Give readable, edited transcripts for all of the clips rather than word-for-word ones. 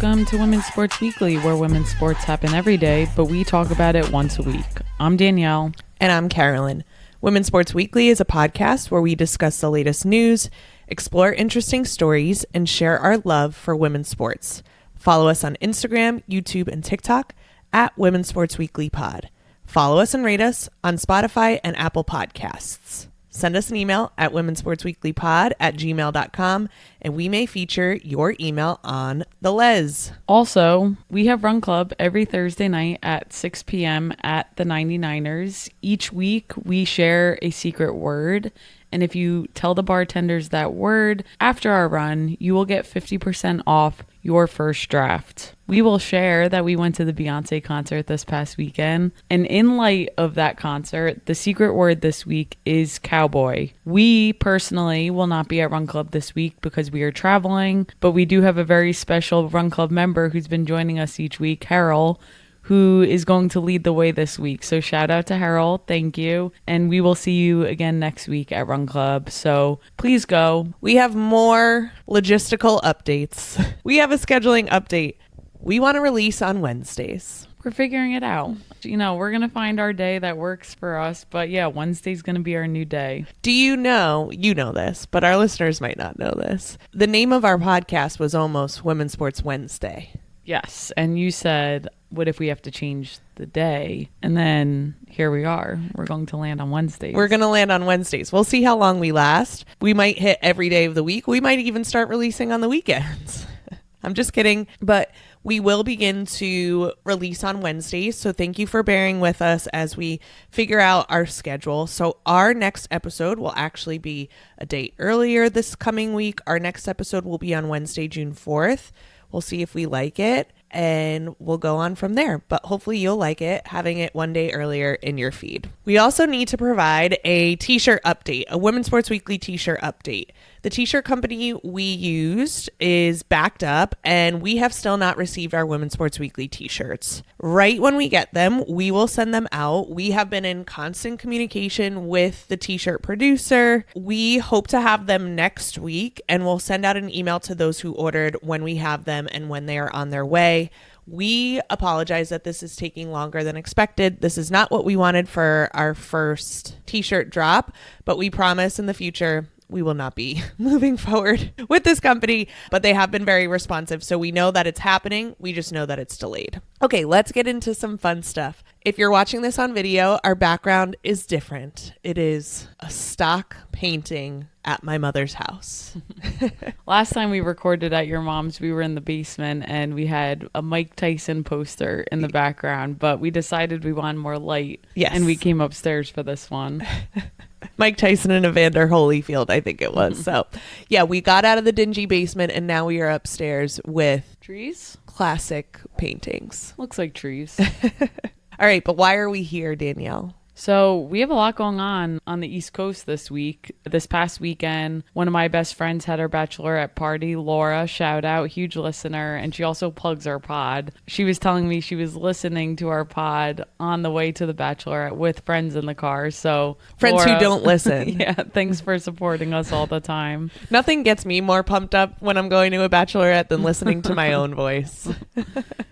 Welcome to Women's Sports Weekly, where women's sports happen every day, but we talk about it once a week. I'm Danielle. And I'm Carolyn. Women's Sports Weekly is a podcast where we discuss the latest news, explore interesting stories, and share our love for women's sports. Follow us on Instagram, YouTube, and TikTok at WomensSportsWeeklyPod. Follow us and rate us on Spotify and Apple Podcasts. Send us an email at womensportsweeklypod@gmail.com, and we may feature your email on the Les. Also, we have Run Club every Thursday night at 6 p.m. at the 99ers. Each week, we share a secret word, and if you tell the bartenders that word after our run, you will get 50% off your first draft. We will share that we went to the Beyonce concert this past weekend, and in light of that concert, the secret word this week is cowboy. We personally will not be at Run Club this week because we are traveling, but we do have a very special Run Club member who's been joining us each week, Harold, who is going to lead the way this week. So shout out to Harold. Thank you. And we will see you again next week at Run Club. So please go. We have more logistical updates. We have a scheduling update. We want to release on Wednesdays. We're figuring it out. You know, we're going to find our day that works for us. But yeah, Wednesday's going to be our new day. Do you know this, but our listeners might not know this. The name of our podcast was almost Women's Sports Wednesday. Yes. And you said, what if we have to change the day? And then here we are. We're going to land on Wednesdays. We're going to land on Wednesdays. We'll see how long we last. We might hit every day of the week. We might even start releasing on the weekends. I'm just kidding. But we will begin to release on Wednesdays. So thank you for bearing with us as we figure out our schedule. So our next episode will actually be a day earlier this coming week. Our next episode will be on Wednesday, June 4th. We'll see if we like it, and we'll go on from there. But hopefully you'll like it, having it one day earlier in your feed. We also need to provide a t-shirt update, a Women's Sports Weekly t-shirt update. The t-shirt company we used is backed up, and we have still not received our Women's Sports Weekly t-shirts. Right when we get them, we will send them out. We have been in constant communication with the t-shirt producer. We hope to have them next week, and we'll send out an email to those who ordered when we have them and when they are on their way. We apologize that this is taking longer than expected. This is not what we wanted for our first t-shirt drop, but we promise in the future we will not be moving forward with this company, but they have been very responsive. So we know that it's happening. We just know that it's delayed. Okay, let's get into some fun stuff. If you're watching this on video, our background is different. It is a stock painting at my mother's house. Last time we recorded at your mom's, we were in the basement and we had a Mike Tyson poster in the background, but we decided we wanted more light. Yes. And we came upstairs for this one. Mike Tyson and Evander Holyfield, I think it was. So yeah, we got out of the dingy basement and now we are upstairs with trees, classic paintings. Looks like trees. All right, but why are we here, Danielle? So we have a lot going on the East Coast this week. This past weekend, one of my best friends had her bachelorette party. Laura, shout out, huge listener. And she also plugs our pod. She was telling me she was listening to our pod on the way to the bachelorette with friends in the car. So friends Laura, who don't listen. Yeah, thanks for supporting us all the time. Nothing gets me more pumped up when I'm going to a bachelorette than listening to my own voice.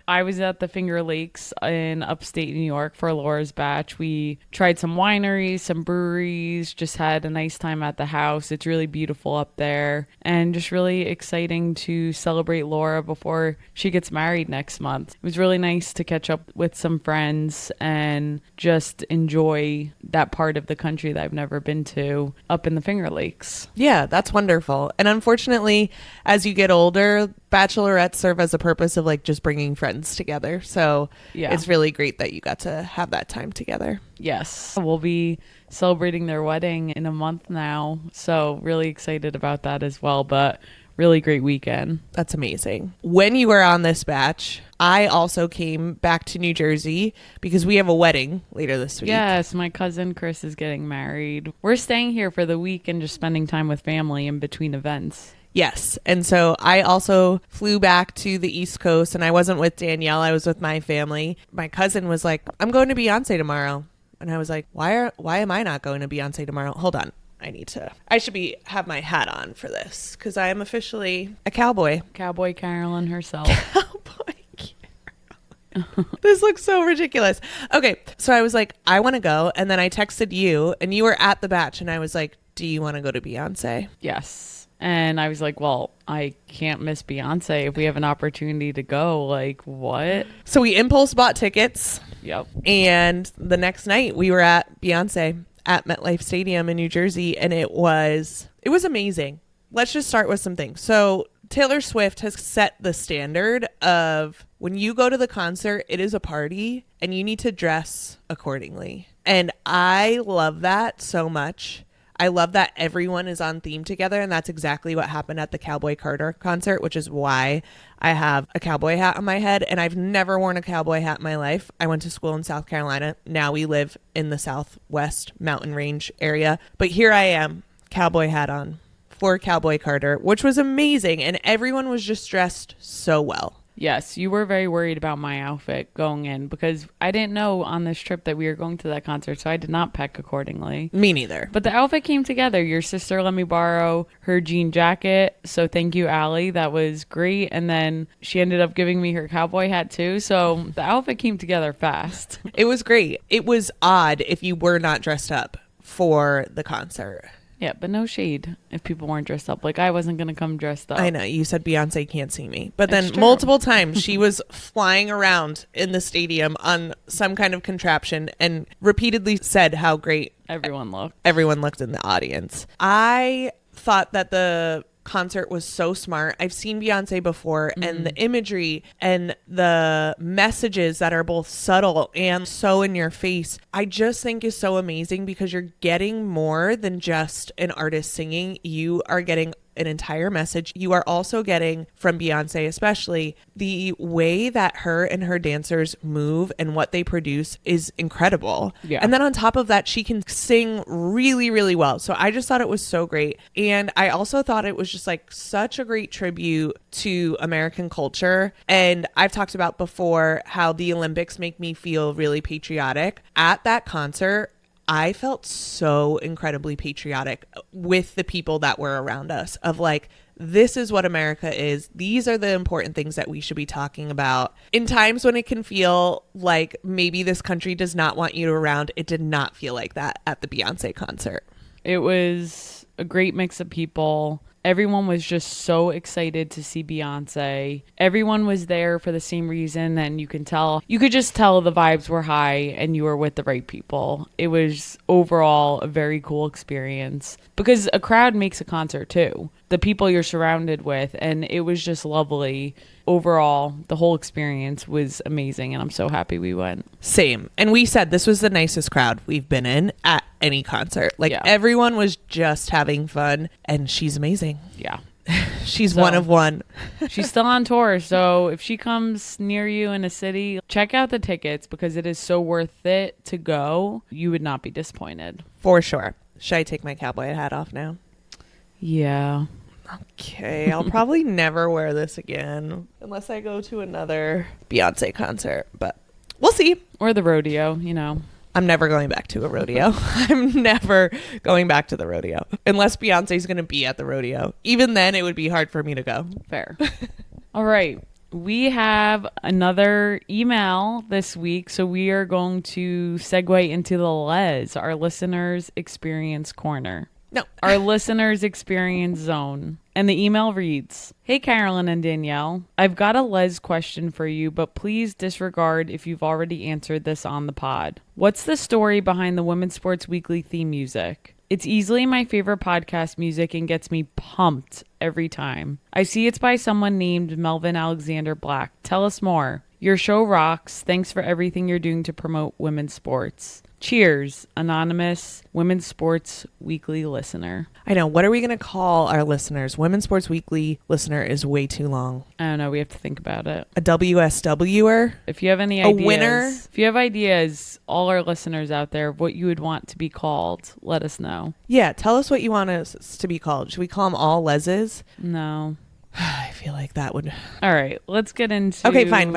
I was at the Finger Lakes in upstate New York for Laura's batch. We tried some wineries, some breweries, just had a nice time at the house. It's really beautiful up there and just really exciting to celebrate Laura before she gets married next month. It was really nice to catch up with some friends and just enjoy that part of the country that I've never been to up in the Finger Lakes. Yeah, that's wonderful. And unfortunately, as you get older, bachelorettes serve as a purpose of like just bringing friends together. So yeah, it's really great that you got to have that time together. Yes. We'll be celebrating their wedding in a month now. So really excited about that as well. But really great weekend. That's amazing. When you were on this batch, I also came back to New Jersey because we have a wedding later this week. Yes, my cousin Chris is getting married. We're staying here for the week and just spending time with family in between events. Yes. And so I also flew back to the East Coast, and I wasn't with Danielle. I was with my family. My cousin was like, I'm going to Beyonce tomorrow. And I was like, why am I not going to Beyonce tomorrow? Hold on. I should have my hat on for this because I am officially a cowboy. Cowboy Carolyn herself. Cowboy This looks so ridiculous. Okay, so I was like, I want to go. And then I texted you, and you were at the batch, and I was like, do you want to go to Beyonce? Yes. And I was like, well, I can't miss Beyonce if we have an opportunity to go. Like, what? So we impulse bought tickets. Yep. And the next night we were at Beyonce at MetLife Stadium in New Jersey, and it was amazing. Let's just start with some things. So Taylor Swift has set the standard of when you go to the concert, it is a party and you need to dress accordingly. And I love that so much. I love that everyone is on theme together, and that's exactly what happened at the Cowboy Carter concert, which is why I have a cowboy hat on my head, and I've never worn a cowboy hat in my life. I went to school in South Carolina. Now we live in the Southwest mountain range area, but here I am, cowboy hat on for Cowboy Carter, which was amazing, and everyone was just dressed so well. Yes, you were very worried about my outfit going in because I didn't know on this trip that we were going to that concert, so I did not pack accordingly. Me neither. But the outfit came together. Your sister let me borrow her jean jacket, so thank you, Allie. That was great. And then she ended up giving me her cowboy hat too, so the outfit came together fast. It was great. It was odd if you were not dressed up for the concert. Yeah, but no shade if people weren't dressed up. Like, I wasn't going to come dressed up. I know. You said Beyonce can't see me. But That's then true. multiple times she was flying around in the stadium on some kind of contraption and repeatedly said how great Everyone looked in the audience. I thought that the concert was so smart. I've seen Beyonce before, and the imagery and the messages that are both subtle and so in your face, I just think is so amazing because you're getting more than just an artist singing. You are getting an entire message. You are also getting from Beyonce, especially the way that her and her dancers move and what they produce is incredible. Yeah. And then on top of that, she can sing really, really well. So I just thought it was so great. And I also thought it was just like such a great tribute to American culture. And I've talked about before how the Olympics make me feel really patriotic. At that concert, I felt so incredibly patriotic with the people that were around us of like, this is what America is. These are the important things that we should be talking about. In times when it can feel like maybe this country does not want you around, it did not feel like that at the Beyonce concert. It was a great mix of people. Everyone was just so excited to see Beyonce. Everyone was there for the same reason, and you could just tell the vibes were high and you were with the right people. It was overall a very cool experience because a crowd makes a concert too. The people you're surrounded with, and it was just lovely. Overall, the whole experience was amazing, and I'm so happy we went. Same. And we said this was the nicest crowd we've been in at any concert. Like, everyone was just having fun, and she's amazing. Yeah. She's one of one. She's still on tour, so if she comes near you in a city, check out the tickets because it is so worth it to go. You would not be disappointed. For sure. Should I take my cowboy hat off now? Yeah. Okay, I'll probably never wear this again unless I go to another Beyonce concert, but we'll see. Or the rodeo, you know. I'm never going back to a rodeo. I'm never going back to the rodeo unless Beyonce's going to be at the rodeo. Even then, it would be hard for me to go. Fair. All right. We have another email this week, so we are going to segue into the Les, our listeners' experience corner. No. Our listeners' experience zone. And the email reads, Hey, Carolyn and Danielle. I've got a Les question for you, but please disregard if you've already answered this on the pod. What's the story behind the Women's Sports Weekly theme music? It's easily my favorite podcast music and gets me pumped every time. I see it's by someone named Melvin Alexander Black. Tell us more. Your show rocks. Thanks for everything you're doing to promote women's sports. Cheers, anonymous Women's Sports Weekly listener. I know. What are we going to call our listeners? Women's Sports Weekly listener is way too long. I don't know. We have to think about it. A WSWer? If you have any ideas. A winner? If you have ideas, all our listeners out there, of what you would want to be called, let us know. Yeah. Tell us what you want us to be called. Should we call them all Leses? No. I feel like that would... All right, let's get into Okay, fine.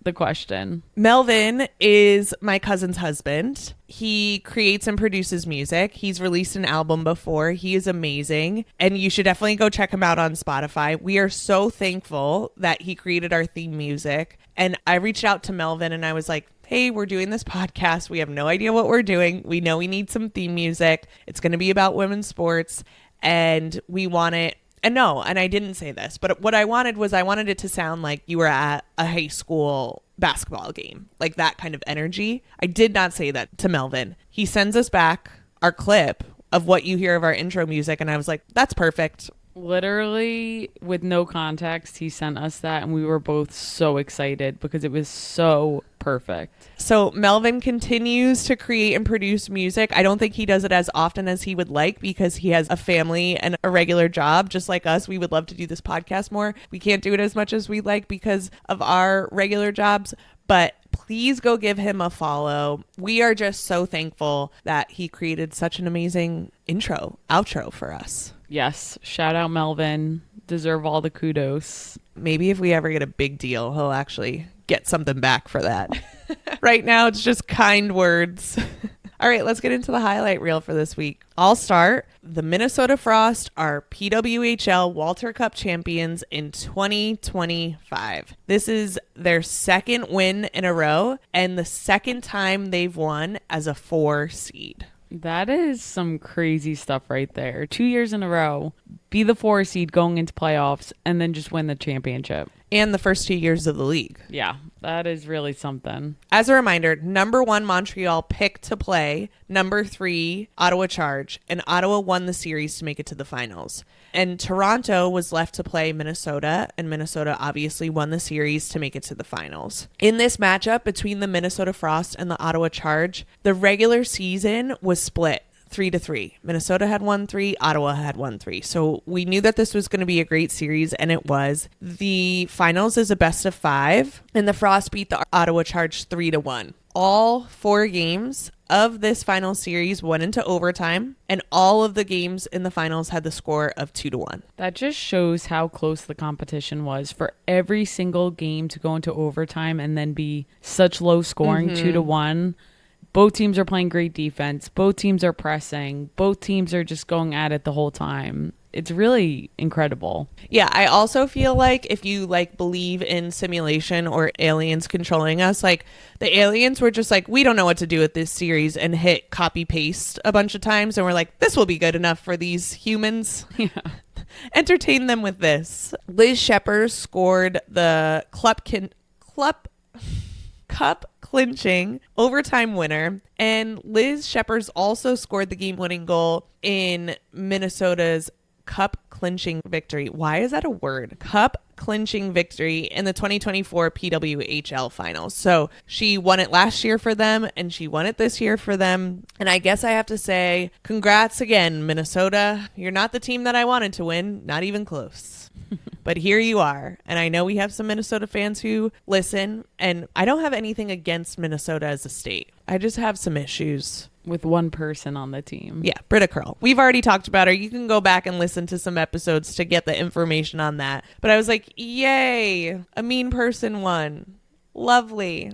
the question. Melvin is my cousin's husband. He creates and produces music. He's released an album before. He is amazing. And you should definitely go check him out on Spotify. We are so thankful that he created our theme music. And I reached out to Melvin and I was like, hey, we're doing this podcast. We have no idea what we're doing. We know we need some theme music. It's going to be about women's sports. And we want it. And no, and I didn't say this, but what I wanted it to sound like you were at a high school basketball game, like that kind of energy. I did not say that to Melvin. He sends us back our clip of what you hear of our intro music. And I was like, that's perfect. Literally, with no context, he sent us that, and we were both so excited because it was so perfect. So Melvin continues to create and produce music. I don't think he does it as often as he would like because he has a family and a regular job, just like us. We would love to do this podcast more. We can't do it as much as we'd like because of our regular jobs, but please go give him a follow. We are just so thankful that he created such an amazing outro for us. Yes. Shout out Melvin. Deserve all the kudos. Maybe if we ever get a big deal, he'll actually get something back for that. Right now, it's just kind words. All right, let's get into the highlight reel for this week. I'll start. The Minnesota Frost are PWHL Walter Cup Champions in 2025. This is their second win in a row and the second time they've won as a 4 seed. That is some crazy stuff right there. 2 years in a row, be the 4 seed going into playoffs, and then just win the championship. And the first 2 years of the league. Yeah, that is really something. As a reminder, number 1 Montreal picked to play number 3 Ottawa Charge, and Ottawa won the series to make it to the finals. And Toronto was left to play Minnesota, and Minnesota obviously won the series to make it to the finals. In this matchup between the Minnesota Frost and the Ottawa Charge, the regular season was split 3-3. Minnesota had won 3, Ottawa had won 3. So we knew that this was going to be a great series, and it was. The finals is a best of 5, and the Frost beat the Ottawa Charge 3-1. All 4 games of this final series went into overtime, and all of the games in the finals had the score of 2-1. That just shows how close the competition was for every single game to go into overtime and then be such low scoring, 2-1. Both teams are playing great defense. Both teams are pressing. Both teams are just going at it the whole time. It's really incredible. Yeah, I also feel like if you believe in simulation or aliens controlling us, the aliens were just we don't know what to do with this series and hit copy paste a bunch of times. And we're like, this will be good enough for these humans. Yeah. Entertain them with this. Liz Shepard scored the cup clinching overtime winner, and Liz Shepard also scored the game-winning goal in Minnesota's cup clinching victory. Why is that a word? Cup clinching victory in the 2024 PWHL finals. So she won it last year for them, and she won it this year for them. And I guess I have to say, congrats again, Minnesota. You're not the team that I wanted to win, not even close. But here you are. And I know we have some Minnesota fans who listen, and I don't have anything against Minnesota as a state. I just have some issues with one person on the team. Yeah, Britta Curl. We've already talked about her. You can go back and listen to some episodes to get the information on that. But I was like, yay, a mean person won. Lovely.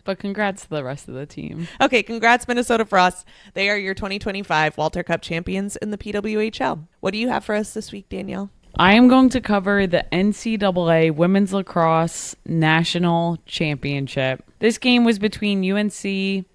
But congrats to the rest of the team. Okay, congrats, Minnesota Frost. They are your 2025 Walter Cup champions in the PWHL. What do you have for us this week, Danielle? I am going to cover the NCAA Women's Lacrosse National Championship. This game was between UNC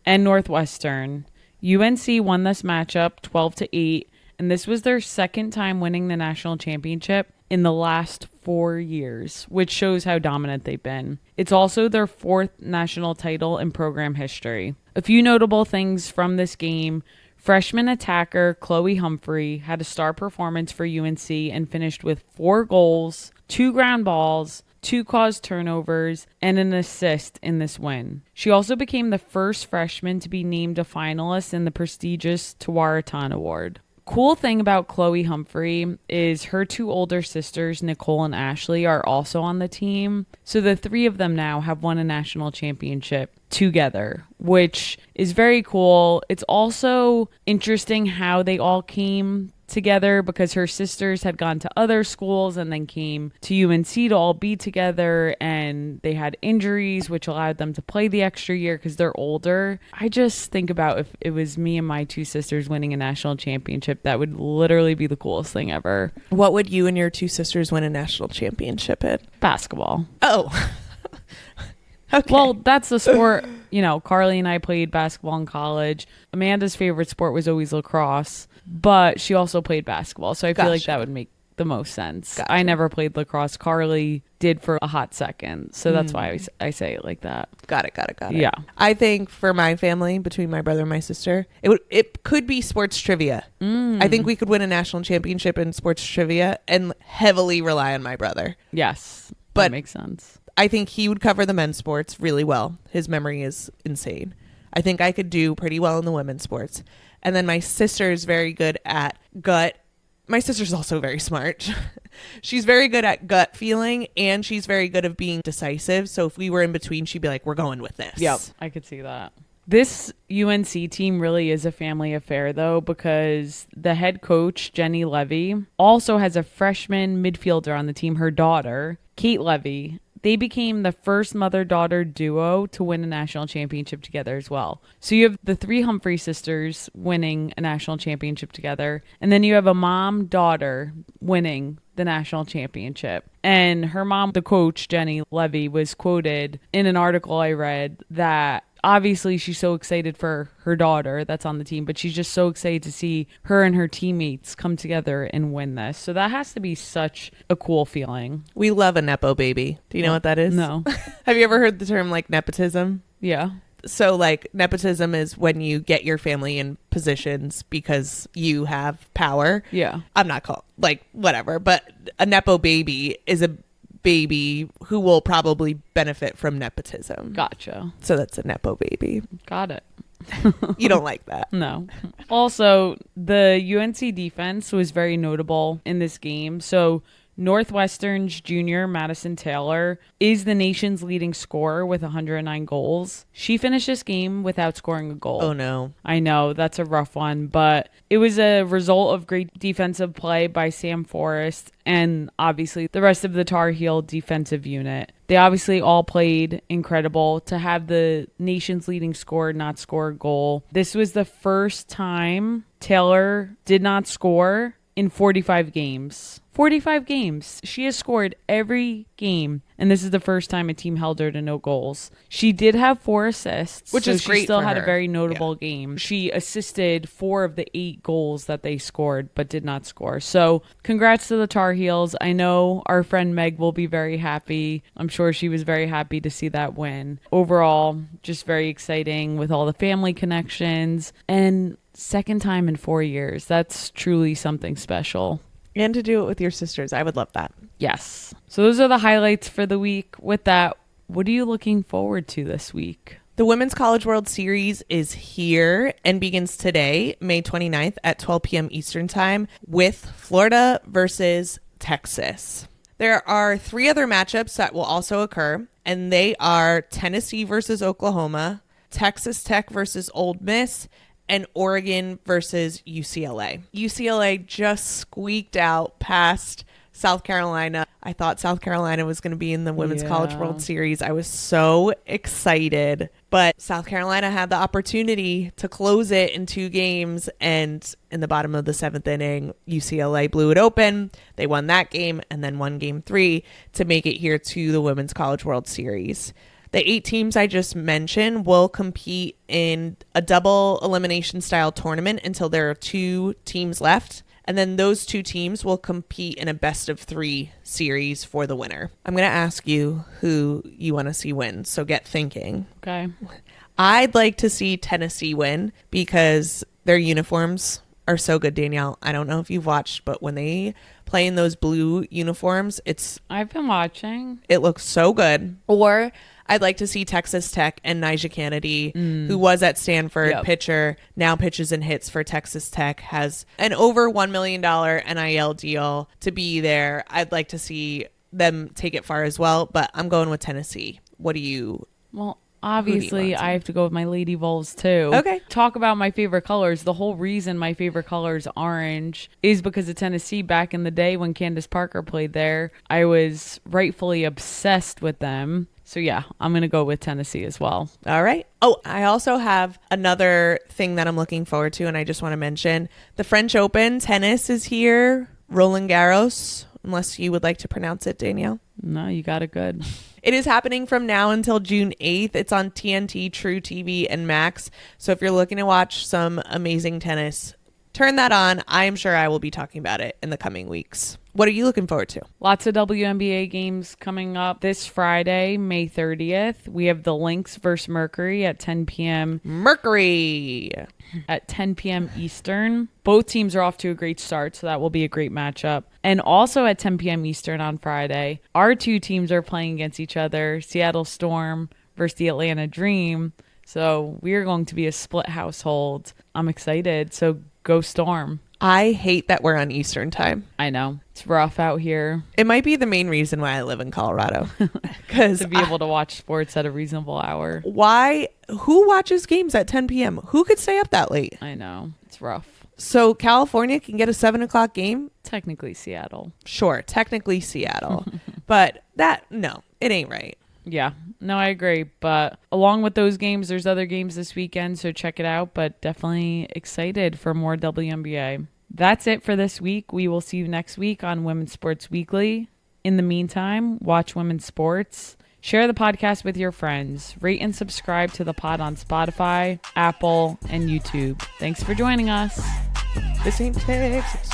and Northwestern. UNC won this matchup 12-8, and this was their second time winning the national championship in the last 4 years, which shows how dominant they've been. It's also their 4th national title in program history. A few notable things from this game: freshman attacker Chloe Humphrey had a star performance for UNC and finished with 4 goals, 2 ground balls, 2 caused turnovers, and an assist in this win. She also became the first freshman to be named a finalist in the prestigious Tewaaraton Award. Cool thing about Chloe Humphrey is her 2 older sisters, Nicole and Ashley, are also on the team. So the 3 of them now have won a national championship together, which is very cool. It's also interesting how they all came together because her sisters had gone to other schools and then came to UNC to all be together, and they had injuries which allowed them to play the extra year because they're older. I just think about if it was me and my two sisters winning a national championship, that would literally be the coolest thing ever. What would you and your two sisters win a national championship in? Basketball. Oh. Okay. Well, that's the sport. Carly and I played basketball in college. Amanda's favorite sport was always lacrosse, but she also played basketball. So I feel like that would make the most sense. Gotcha. I never played lacrosse. Carly did for a hot second. So that's why I say it like that. Got it. Yeah. I think for my family, between my brother and my sister, it could be sports trivia. I think we could win a national championship in sports trivia and heavily rely on my brother. Yes. But that makes sense. I think he would cover the men's sports really well. His memory is insane. I think I could do pretty well in the women's sports. And then my sister is very good at gut. My sister's also very smart. She's very good at gut feeling, and she's very good at being decisive. So if we were in between, she'd be like, we're going with this. Yep. I could see that. This UNC team really is a family affair, though, because the head coach, Jenny Levy, also has a freshman midfielder on the team, her daughter, Kate Levy. They became the first mother-daughter duo to win a national championship together as well. So you have the three Humphrey sisters winning a national championship together, and then you have a mom-daughter winning the national championship. And her mom, the coach, Jenny Levy, was quoted in an article I read that obviously she's so excited for her daughter that's on the team, but she's just so excited to see her and her teammates come together and win this. So that has to be such a cool feeling. We love a Nepo baby. Do you know what that is? No. Have you ever heard the term like nepotism? Yeah. So like nepotism is when you get your family in positions because you have power. Yeah. I'm not called like whatever, but a Nepo baby is a baby who will probably benefit from nepotism. Gotcha. So that's a Nepo baby. Got it. You don't like that. No. Also, the UNC defense was very notable in this game. So Northwestern's junior Madison Taylor is the nation's leading scorer with 109 goals. She finished this game without scoring a goal. Oh no. I know, that's a rough one, but it was a result of great defensive play by Sam Forrest and obviously the rest of the Tar Heel defensive unit. They obviously all played incredible. To have the nation's leading scorer not score a goal. This was the first time Taylor did not score in 45 games. 45 games. She has scored every game, and this is the first time a team held her to no goals. She did have 4 assists, which is great. She still for had her. a very notable game. She assisted 4 of the 8 goals that they scored, but did not score. So congrats to the Tar Heels. I know our friend Meg will be very happy. I'm sure she was very happy to see that win. Overall, just very exciting with all the family connections, and second time in 4 years. That's truly something special. And to do it with your sisters. I would love that. Yes. So those are the highlights for the week. With that, what are you looking forward to this week? The Women's College World Series is here and begins today, May 29th at 12 p.m. Eastern Time with Florida versus Texas. There are 3 other matchups that will also occur, and they are Tennessee versus Oklahoma, Texas Tech versus Ole Miss, and Oregon versus UCLA. UCLA just squeaked out past South Carolina. I thought South Carolina was going to be in the Women's College World Series. I was so excited. But South Carolina had the opportunity to close it in 2 games. And in the bottom of the 7th inning, UCLA blew it open. They won that game and then won game 3 to make it here to the Women's College World Series. The 8 teams I just mentioned will compete in a double elimination style tournament until there are 2 teams left. And then those 2 teams will compete in a best of 3 series for the winner. I'm going to ask you who you want to see win. So get thinking. Okay. I'd like to see Tennessee win because their uniforms are so good, Danielle. I don't know if you've watched, but when they play in those blue uniforms, I've been watching. It looks so good. Or I'd like to see Texas Tech and Nyjah Kennedy, who was at Stanford, pitcher, now pitches and hits for Texas Tech, has an over $1 million NIL deal to be there. I'd like to see them take it far as well, but I'm going with Tennessee. What do you... Well, Obviously, I have to go with my Lady Vols too. Okay. Talk about my favorite colors. The whole reason my favorite color is orange is because of Tennessee. Back in the day when Candace Parker played there, I was rightfully obsessed with them. So yeah, I'm going to go with Tennessee as well. All right. Oh, I also have another thing that I'm looking forward to, and I just want to mention the French Open tennis is here. Roland Garros, unless you would like to pronounce it, Danielle. No, you got it good. It is happening from now until June 8th. It's on TNT, True TV, and Max. So if you're looking to watch some amazing tennis, turn that on. I am sure I will be talking about it in the coming weeks. What are you looking forward to? Lots of WNBA games coming up this Friday, May 30th. We have the Lynx versus Mercury at 10 p.m. Mercury! At 10 p.m. Eastern. Both teams are off to a great start, so that will be a great matchup. And also at 10 p.m. Eastern on Friday, our two teams are playing against each other, Seattle Storm versus the Atlanta Dream. So we are going to be a split household. I'm excited. So go Storm. I hate that we're on Eastern time. I know. It's rough out here. It might be the main reason why I live in Colorado. Because to be able to watch sports at a reasonable hour. Why? Who watches games at 10 p.m.? Who could stay up that late? I know. It's rough. So California can get a 7 o'clock game? Technically Seattle. Sure. Technically Seattle. But no, it ain't right. Yeah. No, I agree. But along with those games, there's other games this weekend, so check it out. But definitely excited for more WNBA. That's it for this week. We will see you next week on Women's Sports Weekly. In the meantime, watch women's sports. Share the podcast with your friends. Rate and subscribe to the pod on Spotify, Apple, and YouTube. Thanks for joining us. This ain't Texas.